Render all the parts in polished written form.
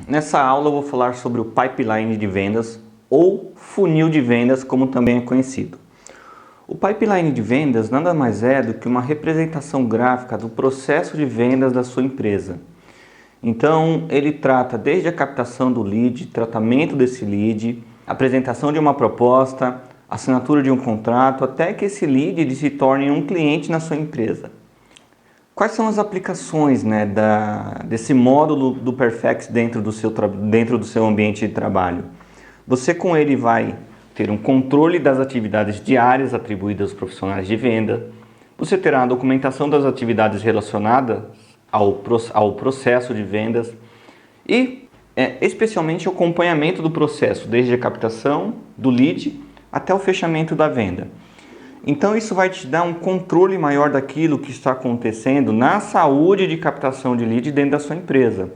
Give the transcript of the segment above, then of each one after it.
Nessa aula eu vou falar sobre o pipeline de vendas ou funil de vendas, como também é conhecido. O pipeline de vendas nada mais é do que uma representação gráfica do processo de vendas da sua empresa. Então, ele trata desde a captação do lead, tratamento desse lead, apresentação de uma proposta, assinatura de um contrato, até que esse lead ele se torne um cliente na sua empresa. Quais são as aplicações, desse módulo do Perfex dentro do seu ambiente de trabalho? Você com ele vai ter um controle das atividades diárias atribuídas aos profissionais de venda. Você terá a documentação das atividades relacionadas ao processo de vendas e especialmente o acompanhamento do processo, desde a captação do lead até o fechamento da venda. Então isso vai te dar um controle maior daquilo que está acontecendo na saúde de captação de lead dentro da sua empresa,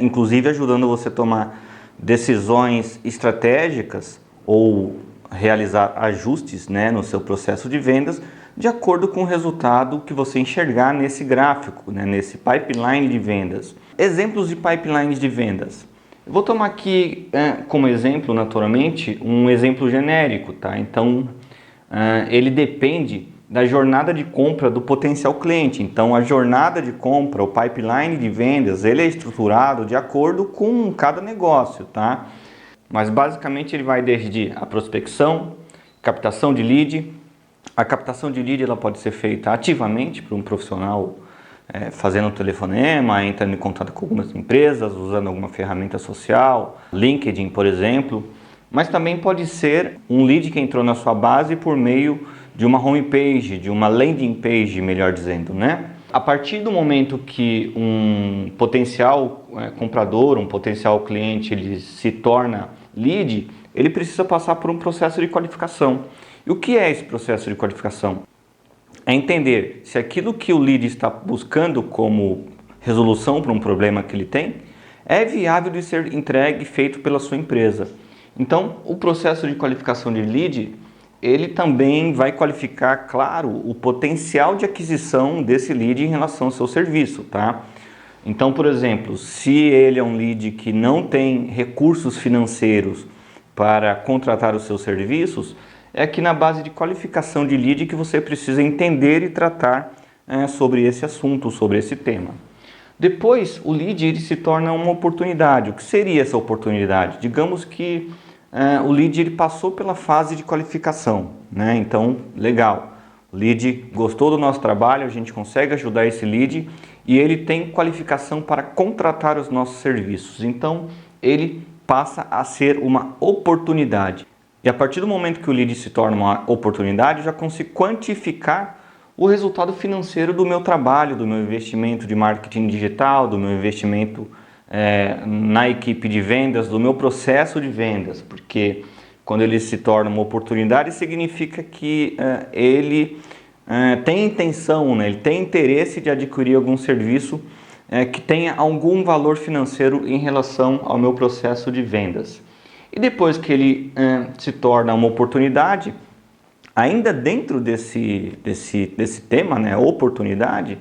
inclusive ajudando você a tomar decisões estratégicas ou realizar ajustes no seu processo de vendas de acordo com o resultado que você enxergar nesse gráfico, nesse pipeline de vendas. Exemplos de pipelines de vendas. Eu vou tomar aqui como exemplo, naturalmente, um exemplo genérico, tá? Então, ele depende da jornada de compra do potencial cliente. Então, a jornada de compra, o pipeline de vendas, ele é estruturado de acordo com cada negócio, tá? Mas, basicamente, ele vai desde a prospecção, captação de lead. A captação de lead ela pode ser feita ativamente por um profissional fazendo um telefonema, entrando em contato com algumas empresas, usando alguma ferramenta social, LinkedIn, por exemplo. Mas também pode ser um lead que entrou na sua base por meio de uma homepage, de uma landing page, melhor dizendo, A partir do momento que um potencial comprador, um potencial cliente, ele se torna lead, ele precisa passar por um processo de qualificação. E o que é esse processo de qualificação? É entender se aquilo que o lead está buscando como resolução para um problema que ele tem é viável de ser entregue e feito pela sua empresa. Então, o processo de qualificação de lead, ele também vai qualificar, claro, o potencial de aquisição desse lead em relação ao seu serviço, tá? Então, por exemplo, se ele é um lead que não tem recursos financeiros para contratar os seus serviços, é aqui na base de qualificação de lead que você precisa entender e tratar sobre esse assunto, sobre esse tema. Depois, o lead ele se torna uma oportunidade. O que seria essa oportunidade? Digamos que o lead ele passou pela fase de qualificação, Então, legal. O lead gostou do nosso trabalho, a gente consegue ajudar esse lead e ele tem qualificação para contratar os nossos serviços. Então, ele passa a ser uma oportunidade. E a partir do momento que o lead se torna uma oportunidade, eu já consigo quantificar o resultado financeiro do meu trabalho, do meu investimento de marketing digital, do meu investimento na equipe de vendas, do meu processo de vendas, porque quando ele se torna uma oportunidade, significa que ele tem intenção, ele tem interesse de adquirir algum serviço que tenha algum valor financeiro em relação ao meu processo de vendas. E depois que ele se torna uma oportunidade, ainda dentro desse tema, oportunidade,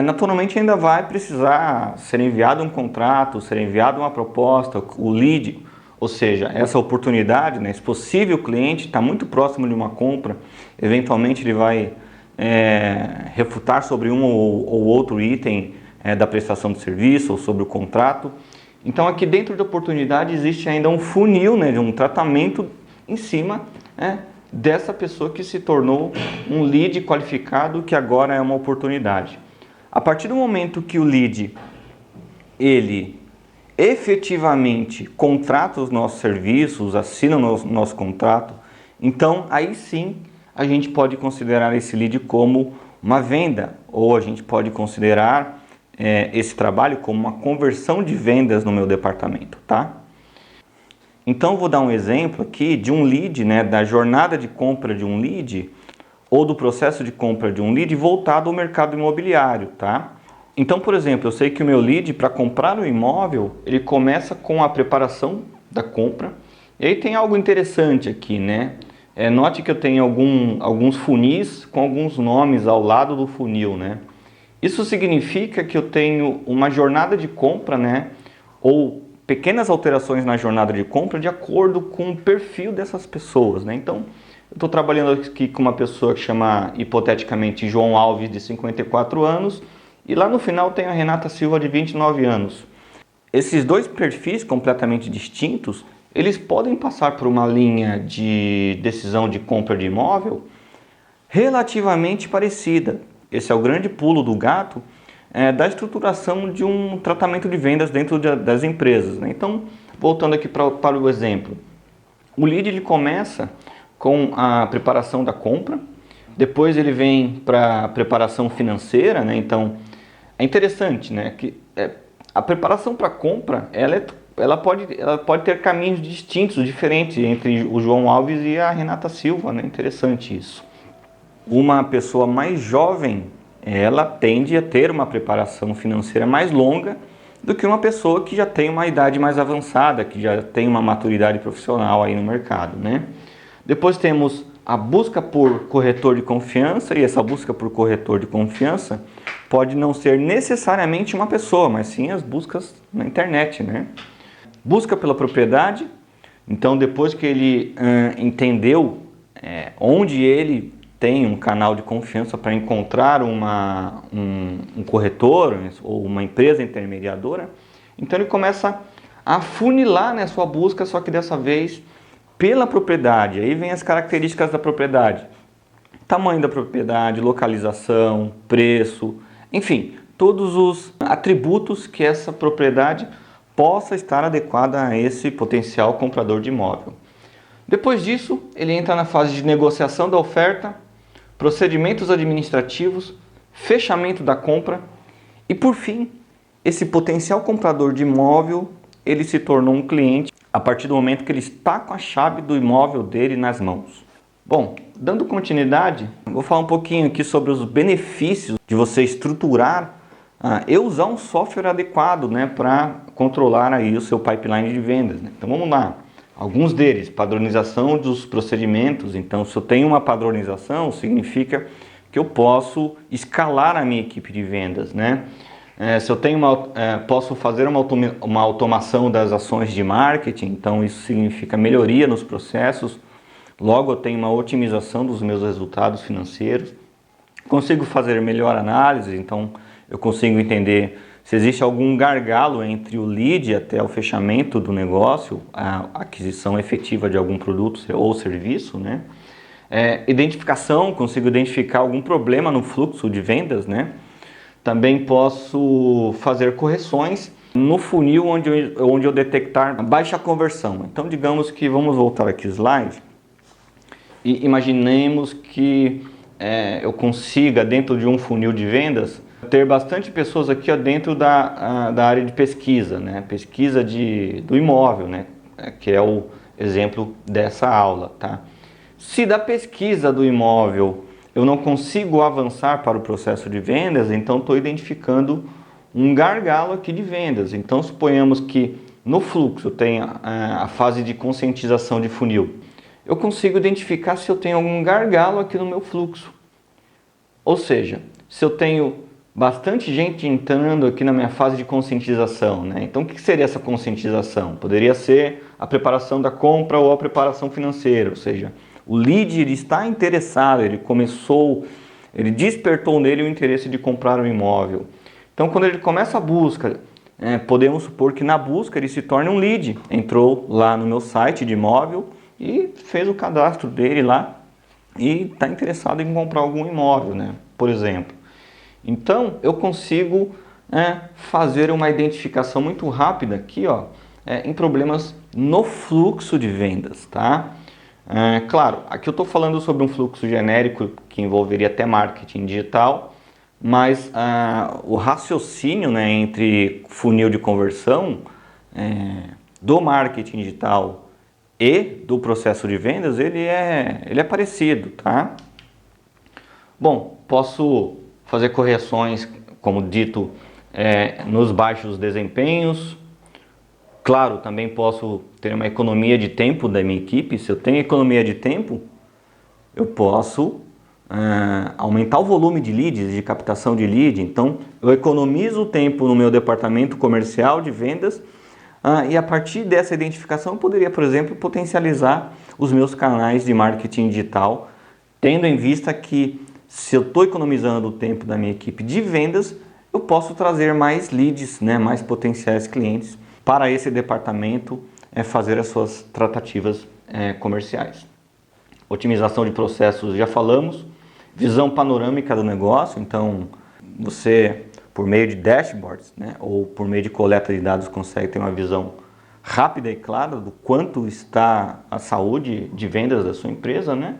naturalmente ainda vai precisar ser enviado um contrato, ser enviado uma proposta, o lead, ou seja, essa oportunidade, esse possível cliente está muito próximo de uma compra, eventualmente ele vai refutar sobre um ou outro item da prestação de serviço ou sobre o contrato. Então aqui dentro da oportunidade existe ainda um funil, de um tratamento em cima dessa pessoa que se tornou um lead qualificado, que agora é uma oportunidade. A partir do momento que o lead ele efetivamente contrata os nossos serviços, assina o nosso contrato, então aí sim a gente pode considerar esse lead como uma venda, ou a gente pode considerar esse trabalho como uma conversão de vendas no meu departamento, tá? Então vou dar um exemplo aqui de um lead, da jornada de compra de um lead ou do processo de compra de um lead voltado ao mercado imobiliário, tá? Então, por exemplo, eu sei que o meu lead para comprar um imóvel, ele começa com a preparação da compra. E aí tem algo interessante aqui, note que eu tenho alguns funis com alguns nomes ao lado do funil, Isso significa que eu tenho uma jornada de compra, ou pequenas alterações na jornada de compra de acordo com o perfil dessas pessoas, né? Então, eu estou trabalhando aqui com uma pessoa que chama, hipoteticamente, João Alves, de 54 anos, e lá no final tem a Renata Silva, de 29 anos. Esses dois perfis completamente distintos, eles podem passar por uma linha de decisão de compra de imóvel relativamente parecida. Esse é o grande pulo do gato da estruturação de um tratamento de vendas dentro das empresas, né? Então, voltando aqui para o exemplo, o lead ele começa com a preparação da compra, depois ele vem para a preparação financeira, né? Então, é interessante, né, que a preparação para a compra, ela pode ter caminhos distintos, diferentes entre o João Alves e a Renata Silva, né? Interessante isso. Uma pessoa mais jovem, ela tende a ter uma preparação financeira mais longa do que uma pessoa que já tem uma idade mais avançada, que já tem uma maturidade profissional aí no mercado, né? Depois temos a busca por corretor de confiança, e essa busca por corretor de confiança pode não ser necessariamente uma pessoa, mas sim as buscas na internet, né? Busca pela propriedade, então depois que ele entendeu onde ele tem um canal de confiança para encontrar um corretor ou uma empresa intermediadora, então ele começa a funilar, né, sua busca, só que dessa vez pela propriedade. Aí vem as características da propriedade: tamanho da propriedade, localização, preço, enfim, todos os atributos que essa propriedade possa estar adequada a esse potencial comprador de imóvel. Depois disso, ele entra na fase de negociação da oferta, procedimentos administrativos, fechamento da compra e, por fim, esse potencial comprador de imóvel, ele se tornou um cliente a partir do momento que ele está com a chave do imóvel dele nas mãos. Bom, dando continuidade, vou falar um pouquinho aqui sobre os benefícios de você estruturar e usar um software adequado, né, para controlar aí o seu pipeline de vendas, né? Então vamos lá. Alguns deles: padronização dos procedimentos. Então, se eu tenho uma padronização, significa que eu posso escalar a minha equipe de vendas, né? Se eu tenho posso fazer uma automação das ações de marketing, então isso significa melhoria nos processos. Logo, eu tenho uma otimização dos meus resultados financeiros. Consigo fazer melhor análise, então eu consigo entender se existe algum gargalo entre o lead até o fechamento do negócio, a aquisição efetiva de algum produto ou serviço, né? Identificação, consigo identificar algum problema no fluxo de vendas, né? Também posso fazer correções no funil onde eu detectar baixa conversão. Então, digamos que, vamos voltar aqui o slide, e imaginemos que eu consiga, dentro de um funil de vendas, ter bastante pessoas aqui dentro da área de pesquisa, né? Pesquisa do imóvel, né? Que é o exemplo dessa aula, tá? Se da pesquisa do imóvel eu não consigo avançar para o processo de vendas, então estou identificando um gargalo aqui de vendas. Então, suponhamos que no fluxo tem a fase de conscientização de funil. Eu consigo identificar se eu tenho algum gargalo aqui no meu fluxo. Ou seja, se eu tenho bastante gente entrando aqui na minha fase de conscientização, né? Então, o que seria essa conscientização? Poderia ser a preparação da compra ou a preparação financeira, ou seja, o lead ele está interessado, ele despertou nele o interesse de comprar um imóvel. Então, quando ele começa a busca, podemos supor que na busca ele se torne um lead. Entrou lá no meu site de imóvel e fez o cadastro dele lá e está interessado em comprar algum imóvel, né? Por exemplo. Então, eu consigo fazer uma identificação muito rápida aqui, em problemas no fluxo de vendas, tá? Claro, aqui eu estou falando sobre um fluxo genérico que envolveria até marketing digital, mas o raciocínio, né, entre funil de conversão do marketing digital e do processo de vendas, ele é parecido, tá? Bom, posso fazer correções, como dito, nos baixos desempenhos. Claro, também posso ter uma economia de tempo da minha equipe. Se eu tenho economia de tempo, eu posso aumentar o volume de leads, de captação de lead. Então, eu economizo o tempo no meu departamento comercial de vendas E a partir dessa identificação eu poderia, por exemplo, potencializar os meus canais de marketing digital, tendo em vista que se eu estou economizando o tempo da minha equipe de vendas, eu posso trazer mais leads, né, mais potenciais clientes para esse departamento fazer as suas tratativas comerciais. Otimização de processos, já falamos. Visão panorâmica do negócio, então você, por meio de dashboards, né, ou por meio de coleta de dados, consegue ter uma visão rápida e clara do quanto está a saúde de vendas da sua empresa, né?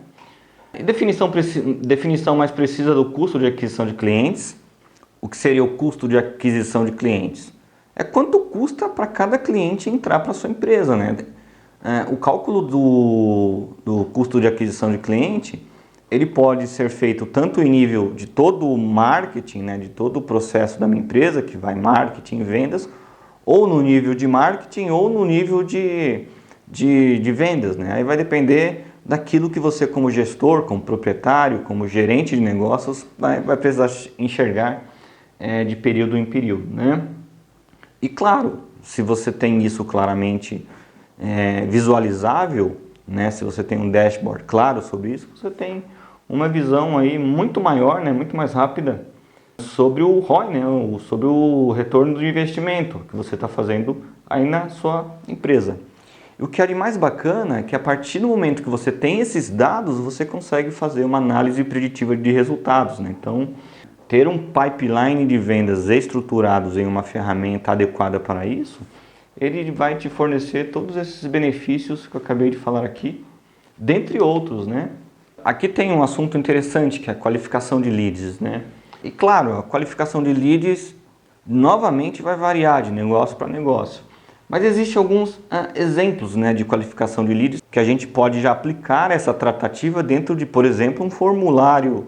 E definição mais precisa do custo de aquisição de clientes. O que seria o custo de aquisição de clientes? É quanto custa para cada cliente entrar para a sua empresa, né? O cálculo do custo de aquisição de cliente, ele pode ser feito tanto em nível de todo o marketing, né, de todo o processo da minha empresa, que vai marketing e vendas, ou no nível de marketing ou no nível de vendas, né? Aí vai depender daquilo que você, como gestor, como proprietário, como gerente de negócios, vai precisar enxergar de período em período, né? E claro, se você tem isso claramente visualizável, né, se você tem um dashboard claro sobre isso, você tem uma visão aí muito maior, né, muito mais rápida sobre o ROI, né, sobre o retorno do investimento que você está fazendo aí na sua empresa. E o que é de mais bacana é que a partir do momento que você tem esses dados, você consegue fazer uma análise preditiva de resultados, né? Então, ter um pipeline de vendas estruturados em uma ferramenta adequada para isso, ele vai te fornecer todos esses benefícios que eu acabei de falar aqui, dentre outros, né? Aqui tem um assunto interessante, que é a qualificação de leads, né? E claro, a qualificação de leads novamente vai variar de negócio para negócio. Mas existem alguns exemplos, né, de qualificação de leads que a gente pode já aplicar essa tratativa dentro de, por exemplo, um formulário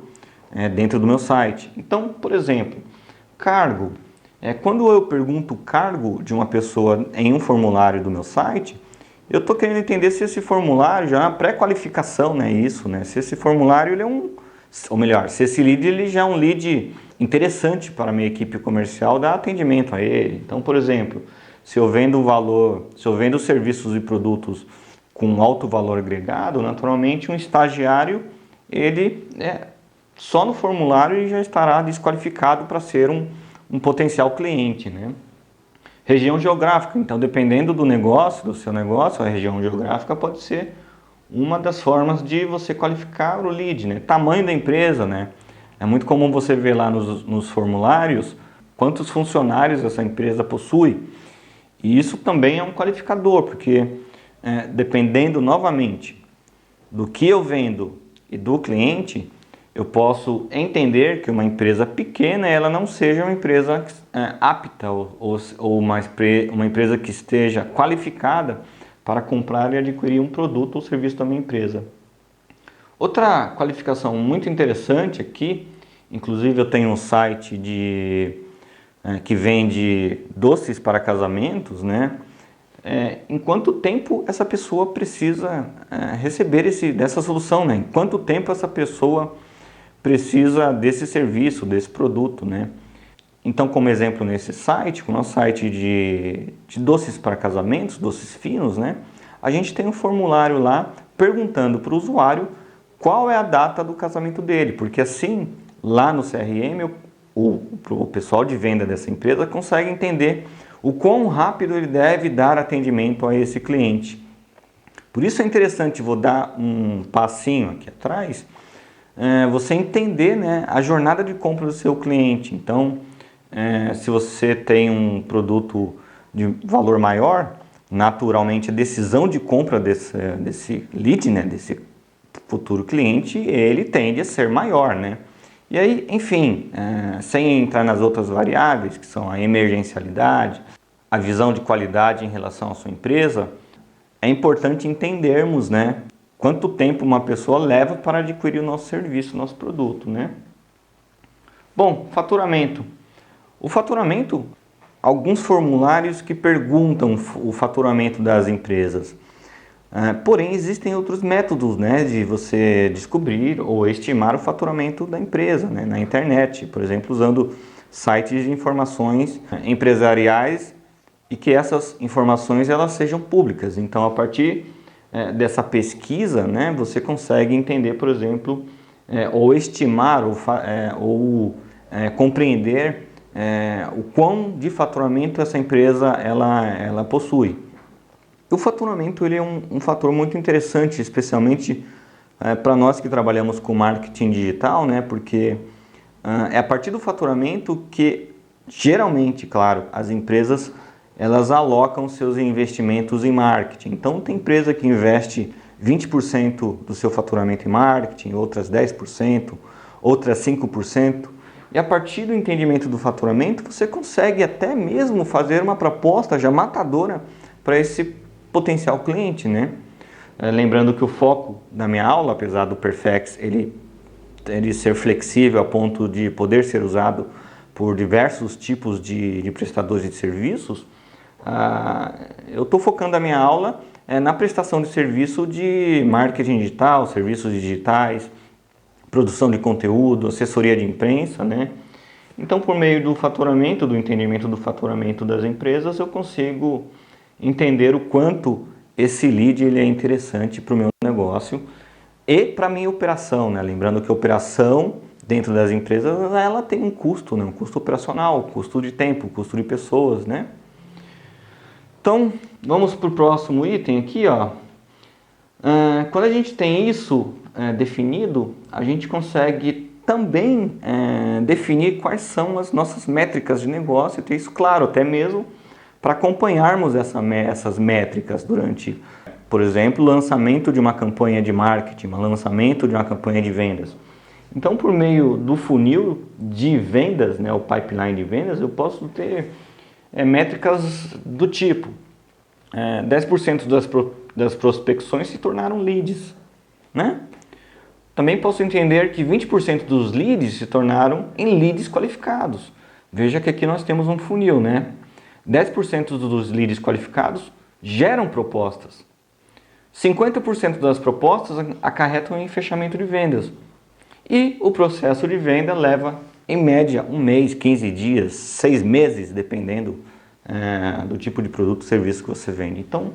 dentro do meu site. Então, por exemplo, cargo. Quando eu pergunto o cargo de uma pessoa em um formulário do meu site, eu estou querendo entender se esse formulário já é uma pré-qualificação, né? Isso, né? Se esse formulário ele é ou melhor, se esse lead ele já é um lead interessante para a minha equipe comercial dar atendimento a ele. Então, por exemplo, se eu vendo serviços e produtos com alto valor agregado, naturalmente um estagiário, ele só no formulário ele já estará desqualificado para ser um potencial cliente, né? Região geográfica, então dependendo do negócio, do seu negócio, a região geográfica pode ser uma das formas de você qualificar o lead, né? Tamanho da empresa, né? É muito comum você ver lá nos formulários quantos funcionários essa empresa possui. E isso também é um qualificador, porque dependendo novamente do que eu vendo e do cliente, eu posso entender que uma empresa pequena ela não seja uma empresa apta ou uma empresa que esteja qualificada para comprar e adquirir um produto ou serviço da minha empresa. Outra qualificação muito interessante aqui, inclusive eu tenho um site que vende doces para casamentos, né? Em quanto tempo essa pessoa precisa receber dessa solução, né? Em quanto tempo essa pessoa precisa desse serviço, desse produto, né? Então, como exemplo nesse site, o nosso site de doces para casamentos, doces finos, né? A gente tem um formulário lá perguntando para o usuário qual é a data do casamento dele, porque assim, lá no CRM, o pessoal de venda dessa empresa consegue entender o quão rápido ele deve dar atendimento a esse cliente. Por isso é interessante, vou dar um passinho aqui atrás, você entender, né, a jornada de compra do seu cliente. Então, se você tem um produto de valor maior, naturalmente a decisão de compra desse lead, né, desse futuro cliente, ele tende a ser maior, né? E aí, enfim, sem entrar nas outras variáveis, que são a emergencialidade, a visão de qualidade em relação à sua empresa, é importante entendermos, né, quanto tempo uma pessoa leva para adquirir o nosso serviço, o nosso produto, né? Bom, faturamento. O faturamento, alguns formulários que perguntam o faturamento das empresas. Porém, existem outros métodos, né, de você descobrir ou estimar o faturamento da empresa, né, na internet, por exemplo, usando sites de informações empresariais e que essas informações elas sejam públicas. Então, a partir dessa pesquisa, né, você consegue entender, por exemplo, ou estimar ou compreender o quão de faturamento essa empresa ela possui. O faturamento ele é um fator muito interessante, especialmente para nós que trabalhamos com marketing digital, né, porque é a partir do faturamento que geralmente, claro, as empresas elas alocam seus investimentos em marketing. Então, tem empresa que investe 20% do seu faturamento em marketing, outras 10%, outras 5%. E a partir do entendimento do faturamento, você consegue até mesmo fazer uma proposta já matadora para esse potencial cliente, né? Lembrando que o foco da minha aula, apesar do Perfex ele ser flexível a ponto de poder ser usado por diversos tipos de prestadores de serviços, eu estou focando a minha aula na prestação de serviço de marketing digital, serviços digitais, produção de conteúdo, assessoria de imprensa, né? Então, por meio do faturamento, do entendimento do faturamento das empresas, eu consigo entender o quanto esse lead ele é interessante para o meu negócio e para a minha operação, né? Lembrando que a operação dentro das empresas ela tem um custo, né? Um custo operacional, custo de tempo, custo de pessoas, né? Então, vamos para o próximo item aqui, ó. Quando a gente tem isso definido, a gente consegue também definir quais são as nossas métricas de negócio e ter isso claro, até mesmo para acompanharmos essas métricas durante, por exemplo, o lançamento de uma campanha de marketing, o lançamento de uma campanha de vendas. Então, por meio do funil de vendas, né, o pipeline de vendas, eu posso ter métricas do tipo 10% das prospecções se tornaram leads, né? Também posso entender que 20% dos leads se tornaram em leads qualificados. Veja que aqui nós temos um funil, né? 10% dos leads qualificados geram propostas. 50% das propostas acarretam em fechamento de vendas. E o processo de venda leva, em média, 1 mês, 15 dias, 6 meses, dependendo do tipo de produto ou serviço que você vende. Então,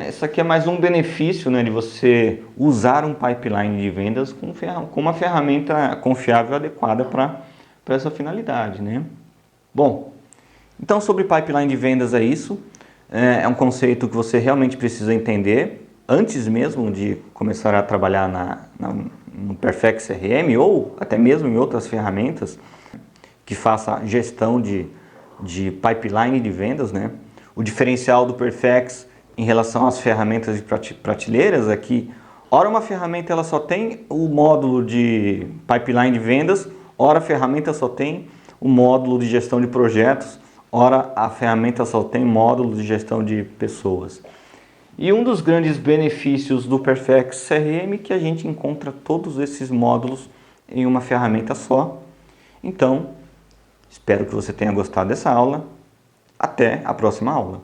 isso aqui é mais um benefício, né, de você usar um pipeline de vendas com uma ferramenta confiável e adequada para essa finalidade, né? Bom, então sobre pipeline de vendas é isso. É um conceito que você realmente precisa entender antes mesmo de começar a trabalhar no Perfex CRM ou até mesmo em outras ferramentas que faça gestão de pipeline de vendas, né? O diferencial do Perfex em relação às ferramentas de prateleiras é que, ora uma ferramenta ela só tem o módulo de pipeline de vendas, ora a ferramenta só tem o módulo de gestão de projetos, ora a ferramenta só tem módulo de gestão de pessoas. E um dos grandes benefícios do Perfex CRM é que a gente encontra todos esses módulos em uma ferramenta só. Então, espero que você tenha gostado dessa aula. Até a próxima aula.